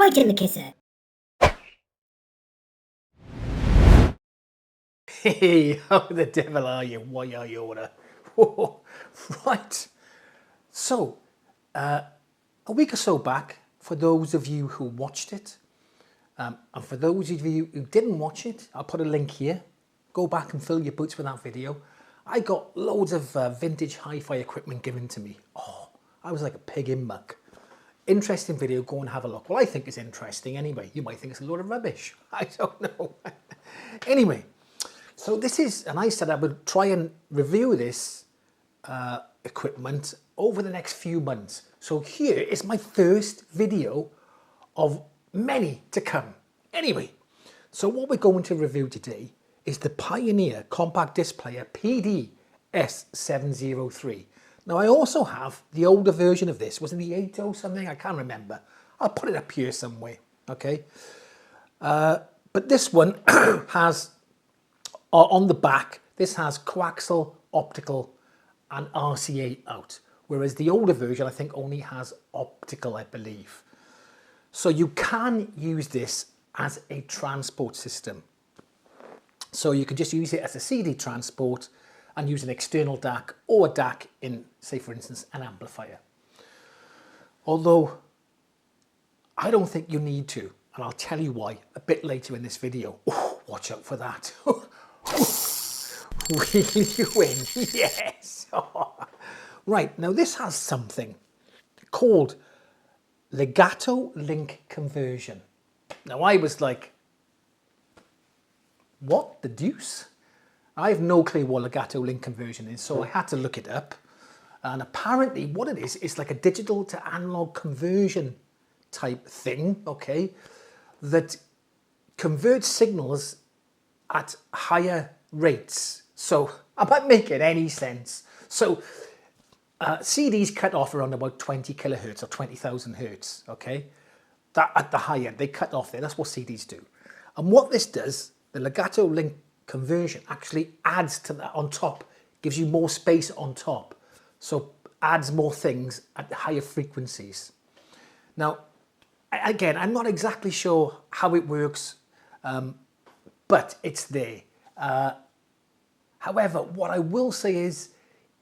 right in the kisser. Hey, how the devil are you? Why are you order? Right. So, a week or so back, for those of you who watched it, and for those of you who didn't watch it, I'll put a link here. Go back and fill your boots with that video. I got loads of vintage hi-fi equipment given to me. Oh, I was like a pig in muck. Interesting video, go and have a look. Well, I think it's interesting anyway. You might think it's a load of rubbish. I don't know. Anyway, so this is, and I said I would try and review this equipment over the next few months. So here is my first video of many to come. Anyway, so what we're going to review today is the Pioneer compact disc player PD-S703. Now I also have the older version of this. Was it the 80 something? I can't remember. I'll put it up here somewhere, okay? But this one has, on the back, this has coaxial, optical and RCA out. Whereas the older version, I think, only has optical, I believe. So you can use this as a transport system. So you could just use it as a CD transport and use an external DAC or a DAC in, say for instance, an amplifier. Although I don't think you need to, and I'll tell you why a bit later in this video. Oh, watch out for that. Will you win? Yes. Right, now this has something called Legato Link Conversion. Now I was like, what the deuce? I have no clue what Legato Link Conversion is, so I had to look it up. And apparently what it is like a digital to analog conversion type thing, okay, that converts signals at higher rates. So am I making any sense? So CDs cut off around about 20 kilohertz or 20,000 hertz, okay? That at the high end, they cut off there. That's what CDs do. And what this does, the Legato Link Conversion actually adds to that on top, gives you more space on top. So adds more things at higher frequencies. Now, again, I'm not exactly sure how it works, but it's there. However, what I will say is,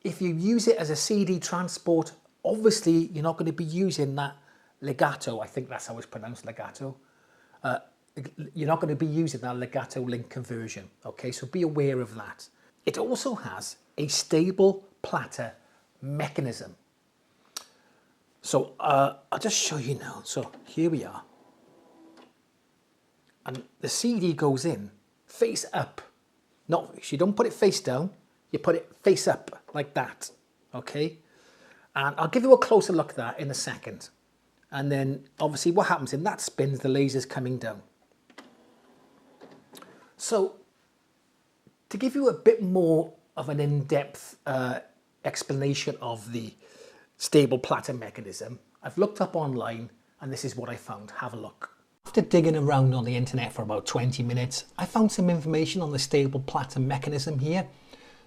if you use it as a CD transport, obviously you're not going to be using that Legato, I think that's how it's pronounced, Legato. You're not going to be using that Legato Link Conversion, okay? So be aware of that. It also has a Stable Platter Mechanism. So I'll just show you now. So here we are. And the CD goes in face up. You don't put it face down, you put it face up like that, okay? And I'll give you a closer look at that in a second. And then obviously what happens in that spins, the laser's coming down. So to give you a bit more of an in-depth explanation of the Stable Platter Mechanism, I've looked up online and this is what I found. Have a look. After digging around on the internet for about 20 minutes, I found some information on the Stable Platter Mechanism here.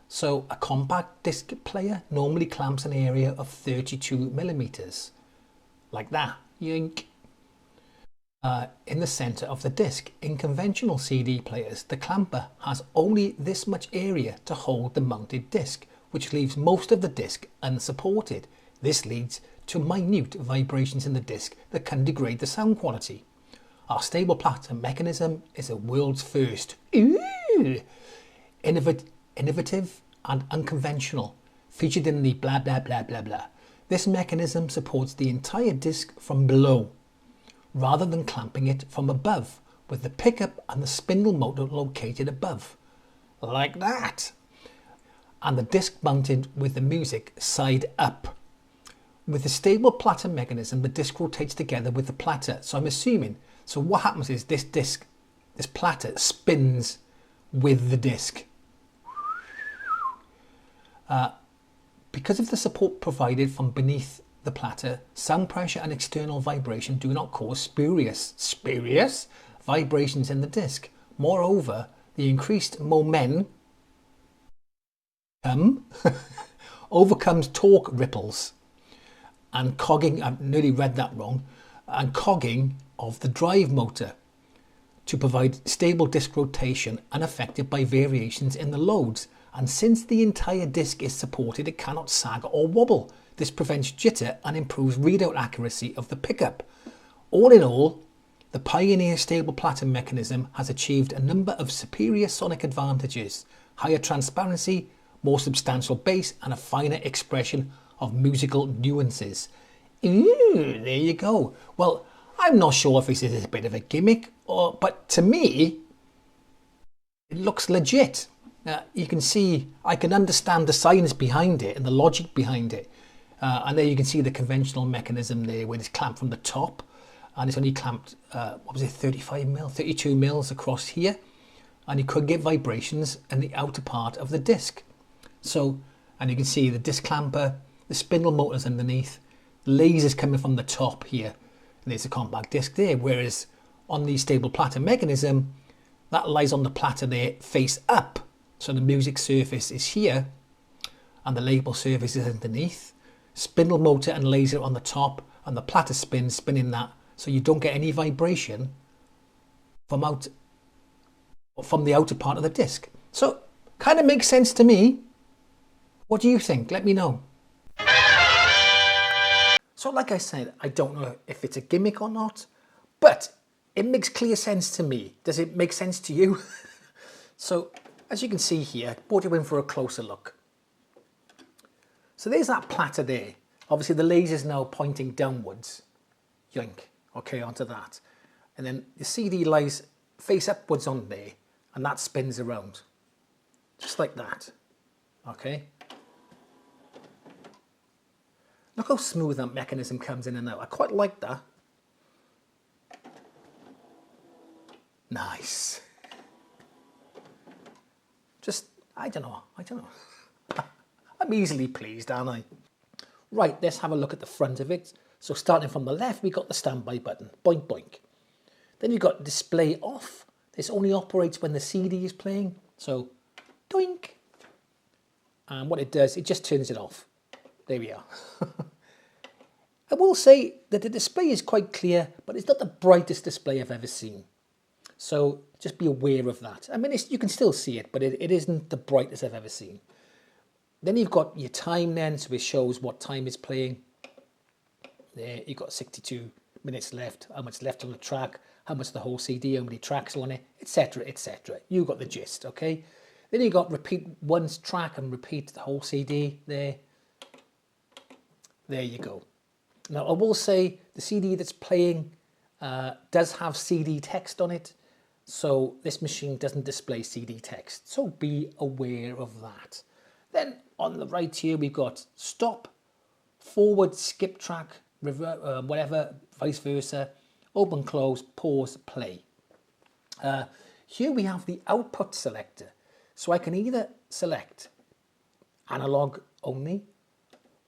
So a compact disc player normally clamps an area of 32 millimeters, like that, yoink. In the center of the disc. In conventional CD players, the clamper has only this much area to hold the mounted disc, which leaves most of the disc unsupported. This leads to minute vibrations in the disc that can degrade the sound quality. Our Stable Platter Mechanism is a world's first. Ooh, innovative and unconventional, featured in the blah blah blah blah blah. This mechanism supports the entire disc from below, rather than clamping it from above, with the pickup and the spindle motor located above, like that. And the disc mounted with the music side up. With the Stable Platter Mechanism, the disc rotates together with the platter. So I'm assuming, so what happens is this platter spins with the disc. Because of the support provided from beneath the platter, sound pressure and external vibration do not cause spurious vibrations in the disc. Moreover, the increased momentum overcomes torque ripples and cogging. I've nearly read that wrong. And cogging of the drive motor to provide stable disc rotation unaffected by variations in the loads. And since the entire disc is supported, it cannot sag or wobble. This prevents jitter and improves readout accuracy of the pickup. All in all, the Pioneer Stable Platter Mechanism has achieved a number of superior sonic advantages: higher transparency, more substantial bass, and a finer expression of musical nuances. Ooh, there you go. Well, I'm not sure if this is a bit of a gimmick, but to me, it looks legit. You can see, I can understand the science behind it and the logic behind it. And there you can see the conventional mechanism there where it's clamped from the top, and it's only clamped, 32 mils across here. And you could get vibrations in the outer part of the disc. So, and you can see the disc clamper, the spindle motors underneath, lasers coming from the top here. And there's a compact disc there, whereas on the Stable Platter Mechanism, that lies on the platter there face up. So the music surface is here and the label surface is underneath. Spindle motor and laser on the top, and the platter spinning that, so you don't get any vibration from the outer part of the disc. So kind of makes sense to me. What do you think? Let me know. So like I said, I don't know if it's a gimmick or not, but it makes clear sense to me. Does it make sense to you? So as you can see here, brought you in for a closer look. So there's that platter there. Obviously the laser's now pointing downwards. Yoink, okay, onto that. And then the CD lies face upwards on there, and that spins around. Just like that, okay? Look how smooth that mechanism comes in and out. I quite like that. Nice. Just, I don't know. I'm easily pleased, aren't I? Right, let's have a look at the front of it. So starting from the left, we got the standby button, boink boink. Then you've got display off. This only operates when the CD is playing. So, doink. And what it does, it just turns it off. There we are. I will say that the display is quite clear, but it's not the brightest display I've ever seen. So just be aware of that. I mean, you can still see it, but it isn't the brightest I've ever seen. Then you've got your time then, so it shows what time it's playing. There, you've got 62 minutes left, how much left on the track, how much the whole CD, how many tracks on it, etc, etc. You got the gist, okay? Then you've got repeat one track and repeat the whole CD there. There you go. Now, I will say the CD that's playing does have CD text on it, so this machine doesn't display CD text, so be aware of that. Then on the right here, we've got stop, forward, skip track, revert, whatever, vice versa, open, close, pause, play. Here we have the output selector, so I can either select analog only,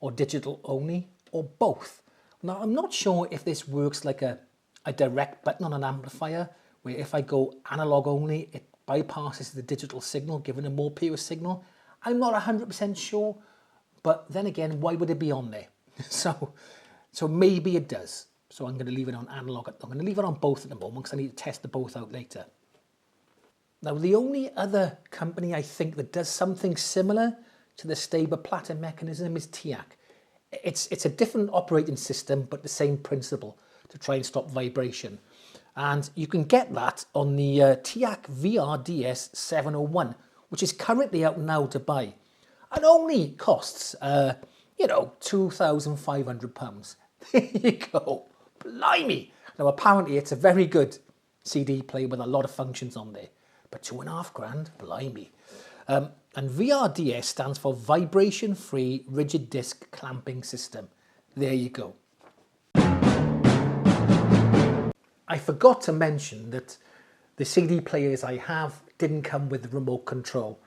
or digital only, or both. Now, I'm not sure if this works like a direct button on an amplifier, where if I go analog only, it bypasses the digital signal, giving a more pure signal. I'm not 100% sure, but then again, why would it be on there? So maybe it does. So I'm going to leave it on analog. I'm going to leave it on both at the moment because I need to test the both out later. Now, the only other company I think that does something similar to the Stable Platter Mechanism is TIAC. It's a different operating system, but the same principle to try and stop vibration. And you can get that on the TIAC VRDS701, which is currently out now to buy. And only costs, £2,500. There you go. Blimey. Now, apparently it's a very good CD player with a lot of functions on there. But £2,500, blimey. And VRDS stands for Vibration-Free Rigid Disc Clamping System. There you go. I forgot to mention that the CD players I have didn't come with remote control.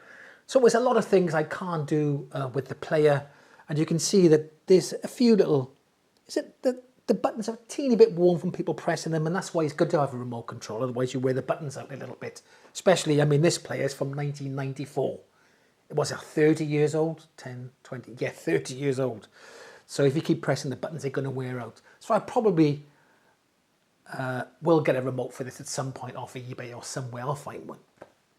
So there's a lot of things I can't do with the player. And you can see that there's a few little... The buttons are a teeny bit worn from people pressing them, and that's why it's good to have a remote control. Otherwise you wear the buttons out a little bit. Especially, I mean, this player is from 1994. It was 30 years old, 10, 20, yeah, 30 years old. So if you keep pressing the buttons, they're going to wear out. So I probably We'll get a remote for this at some point off of eBay or somewhere. I'll find one.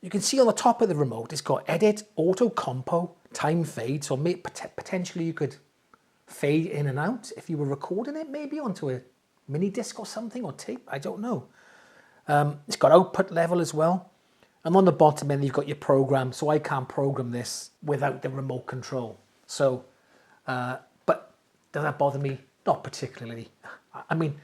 You can see on the top of the remote, it's got edit, auto compo, time fade. So potentially you could fade in and out if you were recording it maybe onto a mini disc or something, or tape, I don't know. It's got output level as well. And on the bottom end, you've got your program. So I can't program this without the remote control. So, but does that bother me? Not particularly. I mean,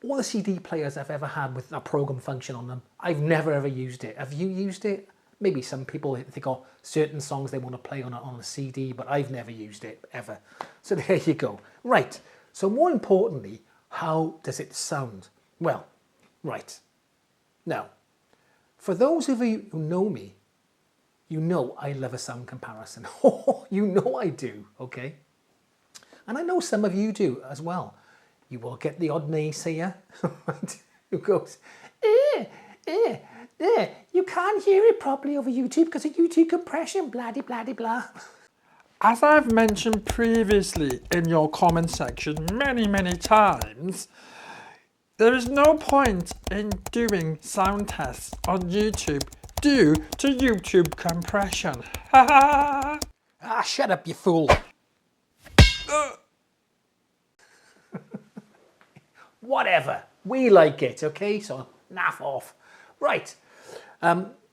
all the CD players I've ever had with a program function on them, I've never ever used it. Have you used it? Maybe some people think, oh, certain songs they want to play on a CD, but I've never used it ever. So there you go. Right. So more importantly, how does it sound? Well, right. Now, for those of you who know me, you know I love a sound comparison. You know I do, okay? And I know some of you do as well. You will get the odd naysayer, right, who goes, you can't hear it properly over YouTube because of YouTube compression, blah, blah, blah, blah. As I've mentioned previously in your comment section many times, there is no point in doing sound tests on YouTube due to YouTube compression. Shut up, you fool. Whatever, we like it, okay? So naff off. Right,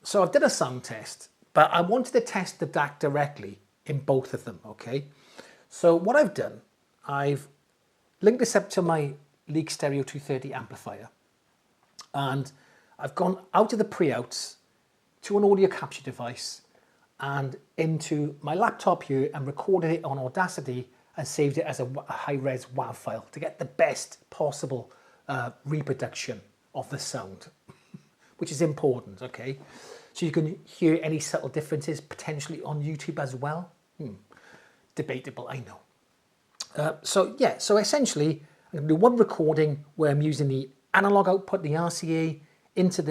so I've done a sound test, but I wanted to test the DAC directly in both of them, okay? So what I've done, I've linked this up to my Leak Stereo 230 amplifier, and I've gone out of the pre-outs to an audio capture device and into my laptop here and recorded it on Audacity and saved it as a high-res WAV file to get the best possible reproduction of the sound, which is important, okay? So you can hear any subtle differences potentially on YouTube as well. Debatable, I know. So essentially, I'm going to do one recording where I'm using the analog output, the RCA, into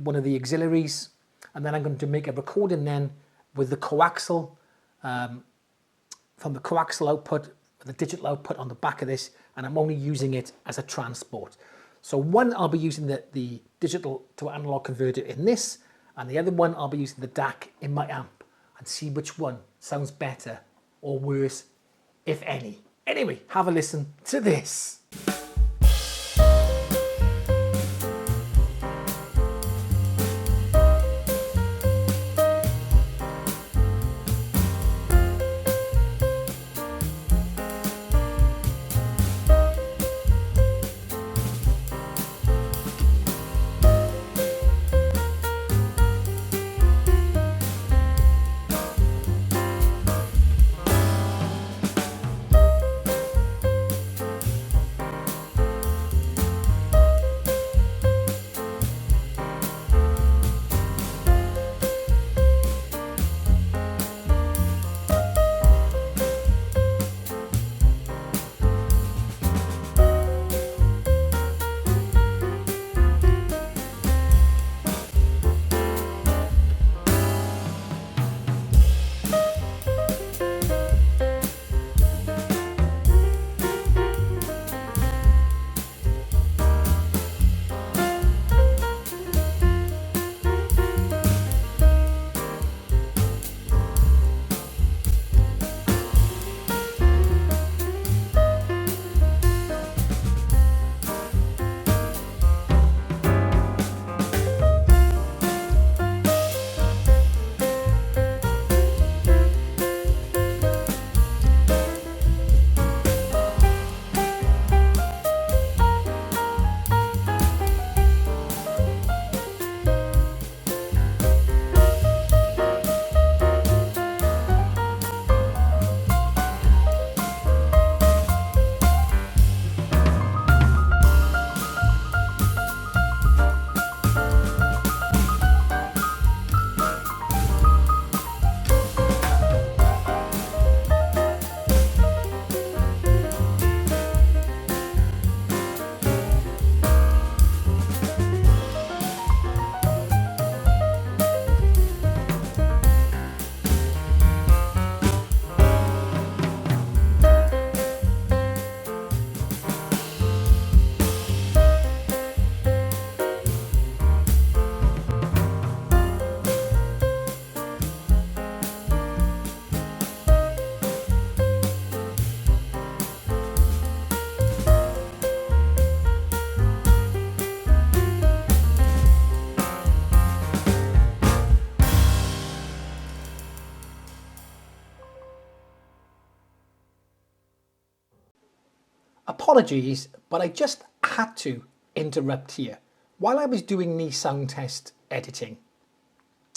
one of the auxiliaries, and then I'm going to make a recording then with the coaxial, from the coaxial output, the digital output on the back of this, and I'm only using it as a transport. So one, I'll be using the digital to analog converter in this, and the other one, I'll be using the DAC in my amp, and see which one sounds better or worse, if any. Anyway, have a listen to this. apologies, but I just had to interrupt here. While I was doing the sound test editing,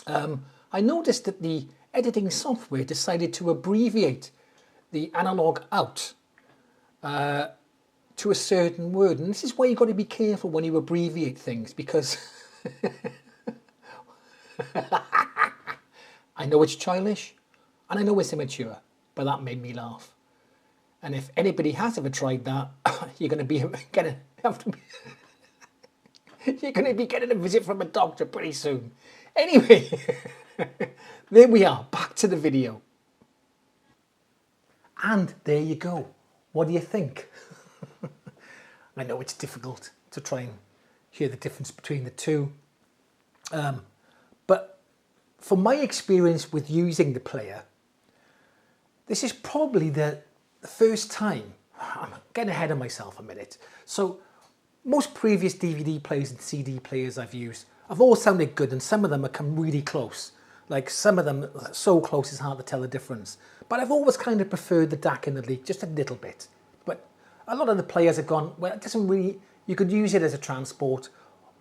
I noticed that the editing software decided to abbreviate the analog out to a certain word. And this is why you've got to be careful when you abbreviate things, because I know it's childish and I know it's immature, but that made me laugh. And if anybody has ever tried that, you're going to be getting a visit from a doctor pretty soon. Anyway, there we are, back to the video. And there you go. What do you think? I know it's difficult to try and hear the difference between the two. But from my experience with using the player, this is probably the first time. I'm getting ahead of myself a minute. So most previous DVD players and CD players I've used have all sounded good, and some of them have come really close. Like some of them so close it's hard to tell the difference. But I've always kind of preferred the DAC and the leak just a little bit. But a lot of the players have gone, well, it doesn't really, you could use it as a transport,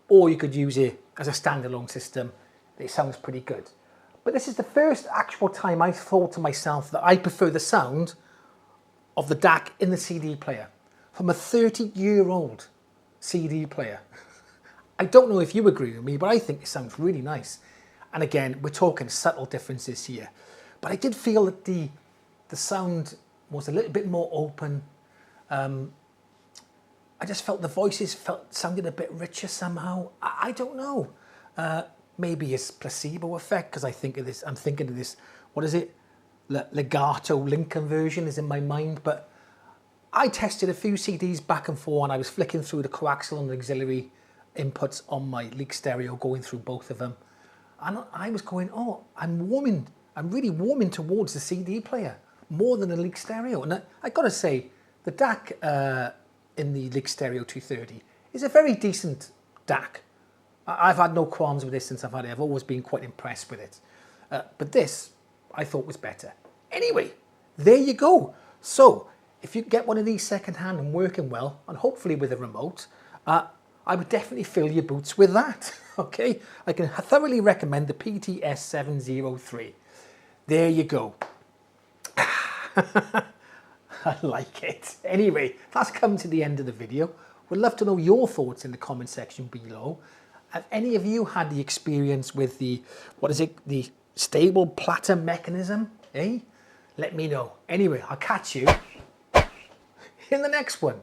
or you could use it as a standalone system. It sounds pretty good. But this is the first actual time I thought to myself that I prefer the sound of the DAC in the CD player from a 30-year-old CD player. I don't know if you agree with me, but I think it sounds really nice. And again, we're talking subtle differences here. But I did feel that the sound was a little bit more open. I just felt the voices sounded a bit richer somehow. I don't know. Maybe it's placebo effect, because I'm thinking of this, what is it? Legato Link Conversion is in my mind. But I tested a few CDs back and forth, and I was flicking through the coaxial and auxiliary inputs on my leak stereo, going through both of them. And I was going, oh, I'm really warming towards the CD player more than the leak stereo. And I got to say, the DAC in the Leak Stereo 230 is a very decent DAC. I've had no qualms with this since I've had it. I've always been quite impressed with it. But this, I thought was better. Anyway, there you go. So, if you get one of these second-hand and working well, and hopefully with a remote, I would definitely fill your boots with that. Okay, I can thoroughly recommend the PD-S703. There you go. I like it. Anyway, that's come to the end of the video. Would love to know your thoughts in the comment section below. Have any of you had the experience with the, the Stable Platter Mechanism? Eh? Let me know. Anyway, I'll catch you in the next one.